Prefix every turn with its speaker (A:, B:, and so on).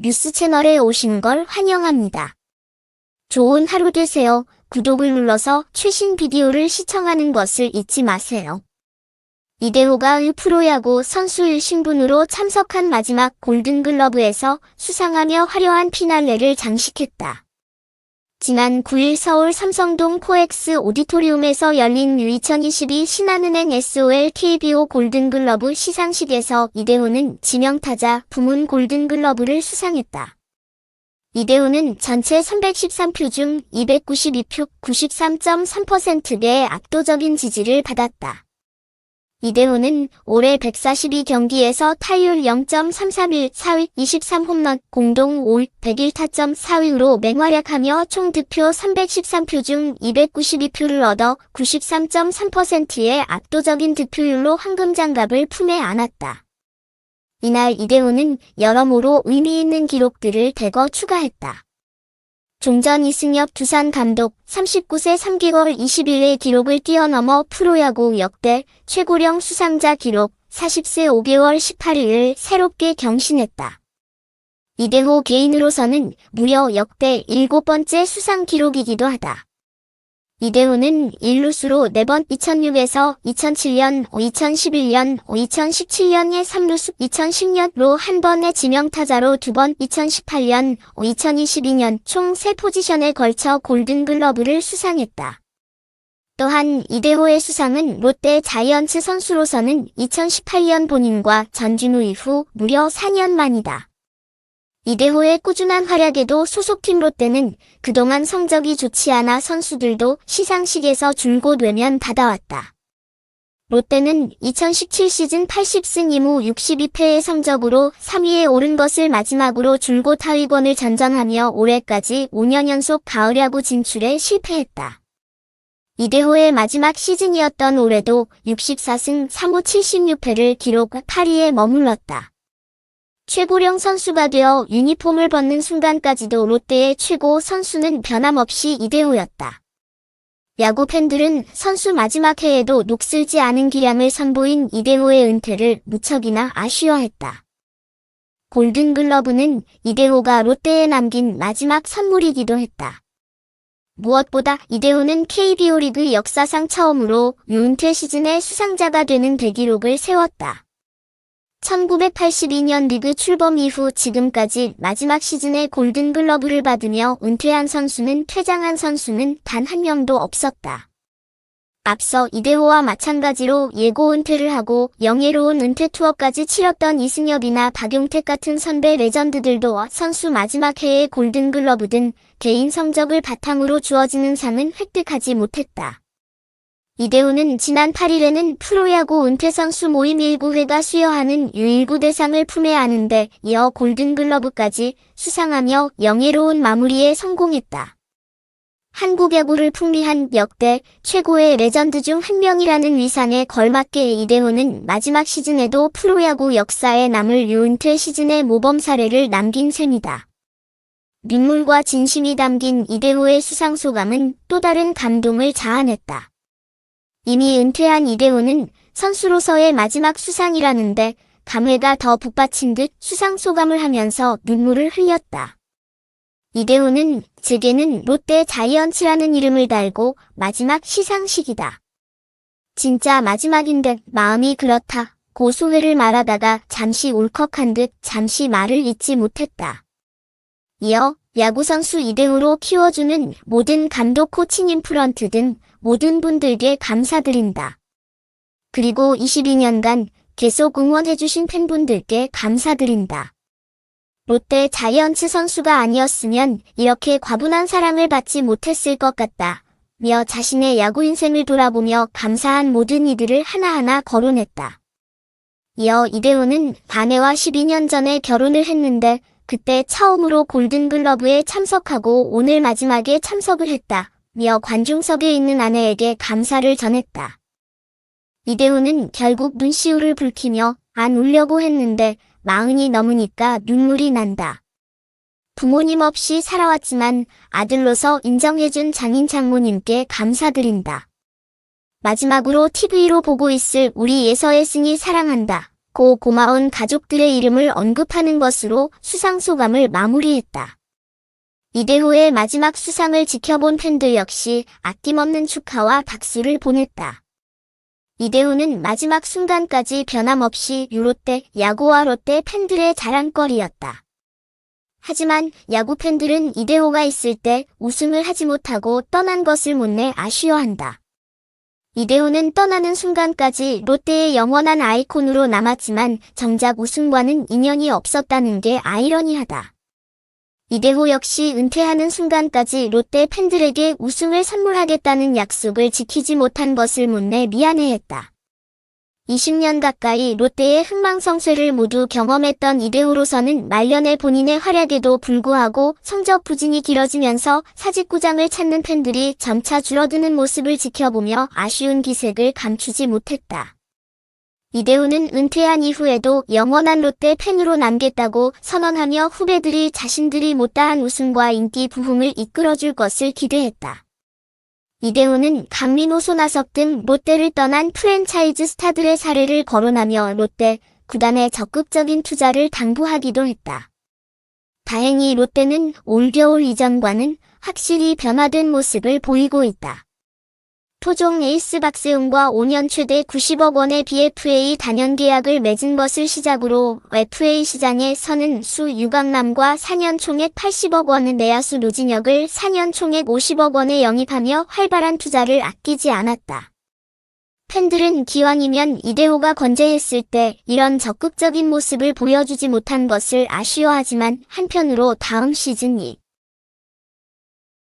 A: 뉴스 채널에 오신 걸 환영합니다. 좋은 하루 되세요. 구독을 눌러서 최신 비디오를 시청하는 것을 잊지 마세요. 이대호가 프로야구 선수 신분으로 참석한 마지막 골든글러브에서 수상하며 화려한 피날레를 장식했다. 지난 9일 서울 삼성동 코엑스 오디토리움에서 열린 2022 신한은행 SOL KBO 골든글러브 시상식에서 이대호는 지명타자 부문 골든글러브를 수상했다. 이대호는 전체 313표 중 292표 93.3%의 압도적인 지지를 받았다. 이대호는 올해 142경기에서 타율 0.331, 4위, 23홈런, 공동 5위, 101타점 4위로 맹활약하며 총 득표 313표 중 292표를 얻어 93.3%의 압도적인 득표율로 황금장갑을 품에 안았다. 이날 이대호는 여러모로 의미 있는 기록들을 대거 추가했다. 종전 이승엽 두산 감독 39세 3개월 20일의 기록을 뛰어넘어 프로야구 역대 최고령 수상자 기록 40세 5개월 18일을 새롭게 경신했다. 이대호 개인으로서는 무려 역대 7번째 수상 기록이기도 하다. 이대호는 1루수로 4번 2006에서 2007년, 2011년, 2017년에 3루수, 2010년로 한 번의 지명타자로 2번, 2018년, 2022년 총 3포지션에 걸쳐 골든글러브를 수상했다. 또한 이대호의 수상은 롯데 자이언츠 선수로서는 2018년 본인과 전준우 이후 무려 4년 만이다. 이대호의 꾸준한 활약에도 소속팀 롯데는 그동안 성적이 좋지 않아 선수들도 시상식에서 줄곧 외면 받아왔다. 롯데는 2017 시즌 80승 2무 62패의 성적으로 3위에 오른 것을 마지막으로 줄곧 하위권을 전전하며 올해까지 5년 연속 가을야구 진출에 실패했다. 이대호의 마지막 시즌이었던 올해도 64승 3무 76패를 기록 8위에 머물렀다. 최고령 선수가 되어 유니폼을 벗는 순간까지도 롯데의 최고 선수는 변함없이 이대호였다. 야구 팬들은 선수 마지막 해에도 녹슬지 않은 기량을 선보인 이대호의 은퇴를 무척이나 아쉬워했다. 골든글러브는 이대호가 롯데에 남긴 마지막 선물이기도 했다. 무엇보다 이대호는 KBO 리그 역사상 처음으로 유은퇴 시즌의 수상자가 되는 대기록을 세웠다. 1982년 리그 출범 이후 지금까지 마지막 시즌에 골든글러브를 받으며 은퇴한 선수는 퇴장한 선수는 단 한 명도 없었다. 앞서 이대호와 마찬가지로 예고 은퇴를 하고 영예로운 은퇴 투어까지 치렀던 이승엽이나 박용택 같은 선배 레전드들도 선수 마지막 해의 골든글러브 등 개인 성적을 바탕으로 주어지는 상은 획득하지 못했다. 이대호는 지난 8일에는 프로야구 은퇴선수 모임 19회가 수여하는 U19 대상을 품에 안은데 이어 골든글러브까지 수상하며 영예로운 마무리에 성공했다. 한국 야구를 풍미한 역대 최고의 레전드 중 한 명이라는 위상에 걸맞게 이대호는 마지막 시즌에도 프로야구 역사에 남을 유은퇴 시즌의 모범 사례를 남긴 셈이다. 눈물과 진심이 담긴 이대호의 수상 소감은 또 다른 감동을 자아냈다. 이미 은퇴한 이대호는 선수로서의 마지막 수상이라는데 감회가 더 북받친 듯 수상 소감을 하면서 눈물을 흘렸다. 이대호는 제게는 롯데 자이언츠라는 이름을 달고 마지막 시상식이다. 진짜 마지막인데 마음이 그렇다.고 소회를 말하다가 잠시 울컥한 듯 잠시 말을 잇지 못했다. 이어 야구선수 이대호로 키워주는 모든 감독 코치님 프런트 등 모든 분들께 감사드린다. 그리고 22년간 계속 응원해주신 팬분들께 감사드린다. 롯데 자이언츠 선수가 아니었으면 이렇게 과분한 사랑을 받지 못했을 것 같다. 며 자신의 야구 인생을 돌아보며 감사한 모든 이들을 하나하나 거론했다. 이어 이대호는 아내와 12년 전에 결혼을 했는데 그때 처음으로 골든글러브에 참석하고 오늘 마지막에 참석을 했다. 며 관중석에 있는 아내에게 감사를 전했다. 이대호는 결국 눈시울을 붉히며 안 울려고 했는데 40이 넘으니까 눈물이 난다. 부모님 없이 살아왔지만 아들로서 인정해준 장인 장모님께 감사드린다. 마지막으로 TV로 보고 있을 우리 예서의 승이 사랑한다. 고마운 가족들의 이름을 언급하는 것으로 수상 소감을 마무리했다. 이대호의 마지막 수상을 지켜본 팬들 역시 아낌없는 축하와 박수를 보냈다. 이대호는 마지막 순간까지 변함없이 유롯데 야구와 롯데 팬들의 자랑거리였다. 하지만 야구 팬들은 이대호가 있을 때 우승을 하지 못하고 떠난 것을 못내 아쉬워한다. 이대호는 떠나는 순간까지 롯데의 영원한 아이콘으로 남았지만 정작 우승과는 인연이 없었다는 게 아이러니하다. 이대호 역시 은퇴하는 순간까지 롯데 팬들에게 우승을 선물하겠다는 약속을 지키지 못한 것을 못내 미안해했다. 20년 가까이 롯데의 흥망성쇠를 모두 경험했던 이대호로서는 말년에 본인의 활약에도 불구하고 성적 부진이 길어지면서 사직구장을 찾는 팬들이 점차 줄어드는 모습을 지켜보며 아쉬운 기색을 감추지 못했다. 이대호는 은퇴한 이후에도 영원한 롯데 팬으로 남겠다고 선언하며 후배들이 자신들이 못다한 우승과 인기 부흥을 이끌어줄 것을 기대했다. 이대호는 강민호, 손아섭 등 롯데를 떠난 프랜차이즈 스타들의 사례를 거론하며 롯데 구단의 적극적인 투자를 당부하기도 했다. 다행히 롯데는 올겨울 이전과는 확실히 변화된 모습을 보이고 있다. 토종 에이스 박세웅과 5년 최대 90억 원의 BFA 단연 계약을 맺은 것을 시작으로 FA 시장에 서는 수 유강남과 4년 총액 80억 원의 내야수 노진혁을 4년 총액 50억 원에 영입하며 활발한 투자를 아끼지 않았다. 팬들은 기왕이면 이대호가 건재했을 때 이런 적극적인 모습을 보여주지 못한 것을 아쉬워하지만 한편으로 다음 시즌